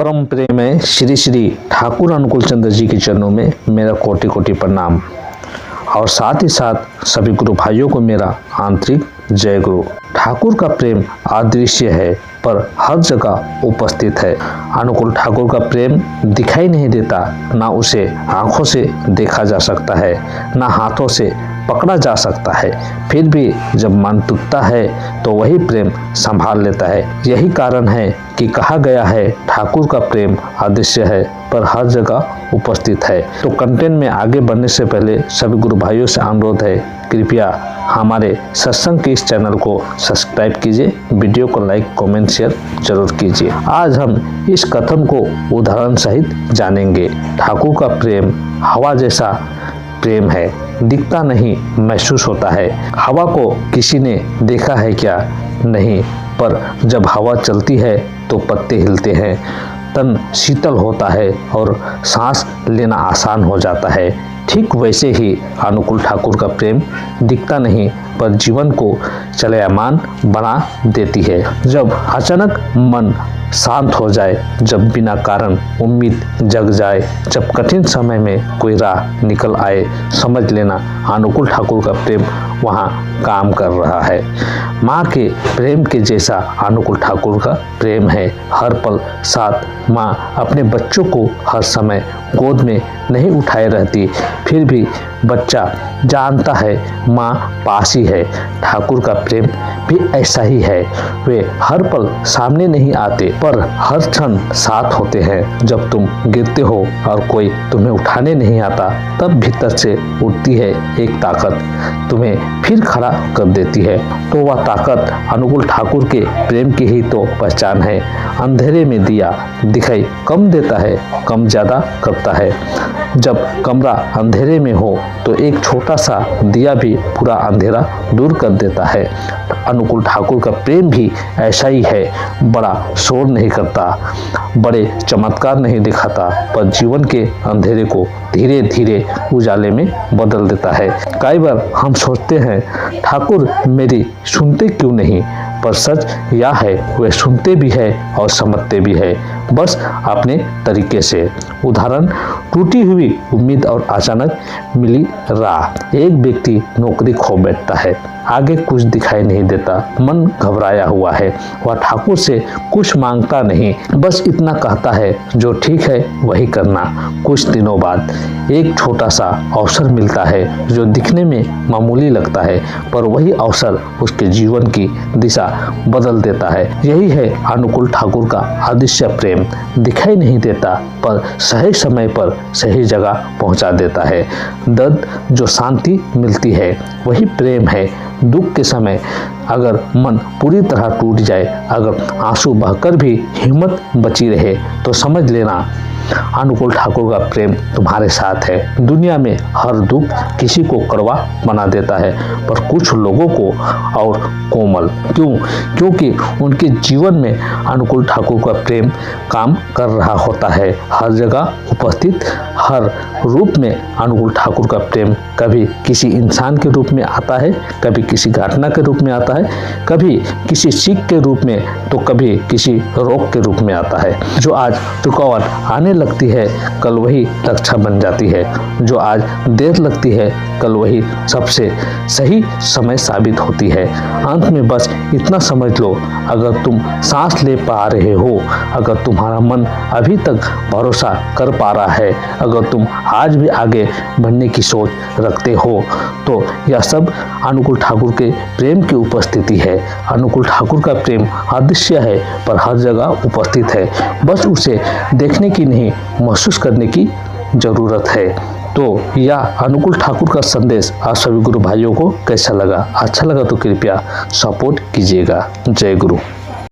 परम प्रेमय श्री श्री ठाकुर अनुकूल चंद्र जी के चरणों में मेरा कोटि कोटि प्रणाम और साथ ही साथ सभी गुरु भाइयों को मेरा आंतरिक जय गुरु। ठाकुर का प्रेम अदृश्य है पर हर जगह उपस्थित है। अनुकूल ठाकुर का प्रेम दिखाई नहीं देता, ना उसे आंखों से देखा जा सकता है, ना हाथों से पकड़ा जा सकता है। फिर भी जब मन टूटता है तो वही प्रेम संभाल लेता है। यही कारण है कि कहा गया है ठाकुर का प्रेम अदृश्य है पर हर जगह उपस्थित है। तो कंटेंट में आगे बढ़ने से पहले सभी गुरु भाइयों से अनुरोध है, कृपया हमारे सत्संग के इस चैनल को सब्सक्राइब कीजिए, वीडियो को लाइक कमेंट शेयर जरूर कीजिए। आज हम इस कथन को उदाहरण सहित जानेंगे। ठाकुर का प्रेम हवा जैसा प्रेम है, दिखता नहीं महसूस होता है। हवा को किसी ने देखा है क्या? नहीं, पर जब हवा चलती है तो पत्ते हिलते हैं, तन शीतल होता है और सांस लेना आसान हो जाता है। ठीक वैसे ही अनुकूल ठाकुर का प्रेम दिखता नहीं पर जीवन को चलयमान बना देती है। जब अचानक मन शांत हो जाए, जब बिना कारण उम्मीद जग जाए, जब कठिन समय में कोई राह निकल आए, समझ लेना अनुकूल ठाकुर का प्रेम वहाँ काम कर रहा है। माँ के प्रेम के जैसा अनुकूल ठाकुर का प्रेम है। हर पल साथ माँ अपने बच्चों को हर समय गोद में नहीं उठाए रहती, फिर भी बच्चा जानता है माँ पास ही है। ठाकुर का प्रेम भी ऐसा ही है। वे हर पल सामने नहीं आते पर हर क्षण साथ होते हैं। जब तुम गिरते हो और कोई तुम्हें उठाने नहीं आता, तब भीतर से उठती है एक ताकत, तुम्हें फिर खड़ा कर देती है। तो वह ताकत अनुकूल ठाकुर के प्रेम की ही तो पहचान है। अंधेरे में दिया दिखाई कम देता है, कम ज्यादा करता है। जब कमरा अंधेरे में हो तो एक छोटा सा दिया भी पूरा अंधेरा दूर कर देता है। अनुकूल ठाकुर का प्रेम भी ऐसा ही है। बड़ा शोर नहीं करता, बड़े चमत्कार नहीं दिखाता, पर जीवन के अंधेरे को धीरे धीरे उजाले में बदल देता है। कई बार हम सोचते हैं ठाकुर मेरी सुनते क्यों नहीं, पर सच यह है वे सुनते भी है और समझते भी है, बस अपने तरीके से। उदाहरण, टूटी हुई उम्मीद और अचानक मिली राह। एक व्यक्ति नौकरी खो बैठता है, आगे कुछ दिखाई नहीं देता, मन घबराया हुआ है। वह ठाकुर से कुछ मांगता नहीं, बस इतना कहता है जो ठीक है वही करना। कुछ दिनों बाद एक छोटा सा अवसर मिलता है जो दिखने में मामूली लगता है, पर वही अवसर उसके जीवन की दिशा बदल देता है। यही है अनुकूल ठाकुर का अदृश्य प्रेम। दिखाई नहीं देता पर सही समय पर सही जगह पहुंचा देता है। दर्द जो शांति मिलती है वही प्रेम है। दुख के समय अगर मन पूरी तरह टूट जाए, अगर आंसू बहकर भी हिम्मत बची रहे, तो समझ लेना अनुकूल ठाकुर का प्रेम तुम्हारे साथ है। दुनिया में हर दुख किसी को कड़वा बना देता है, पर कुछ लोगों को और कोमल। क्यों? क्योंकि उनके जीवन में अनुकूल ठाकुर का प्रेम काम कर रहा होता है। हर जगह उपस्थित, हर रूप में अनुकूल ठाकुर का प्रेम कभी किसी इंसान के रूप में आता है, कभी किसी घटना के रूप में आता है, कभी किसी सीख के रूप में, तो कभी किसी रोग के रूप में आता है। जो आज रुकावट आने लगती है, कल वही रक्षा बन जाती है। जो आज देर लगती है, कल वही सबसे सही समय साबित होती है। अंत में बस इतना समझ लो, अगर तुम सांस ले पा रहे हो, अगर तुम्हारा मन अभी तक भरोसा कर पा रहा है, अगर तुम आज भी आगे बढ़ने की सोच रखते हो, तो यह सब अनुकूल ठाकुर के प्रेम की उपस्थिति है। अनुकूल ठाकुर का प्रेम अदृश्य है पर हर जगह उपस्थित है। बस उसे देखने की नहीं, महसूस करने की जरूरत है। तो यह अनुकूल ठाकुर का संदेश आप सभी गुरु भाइयों को कैसा लगा? अच्छा लगा तो कृपया सपोर्ट कीजिएगा। जय गुरु।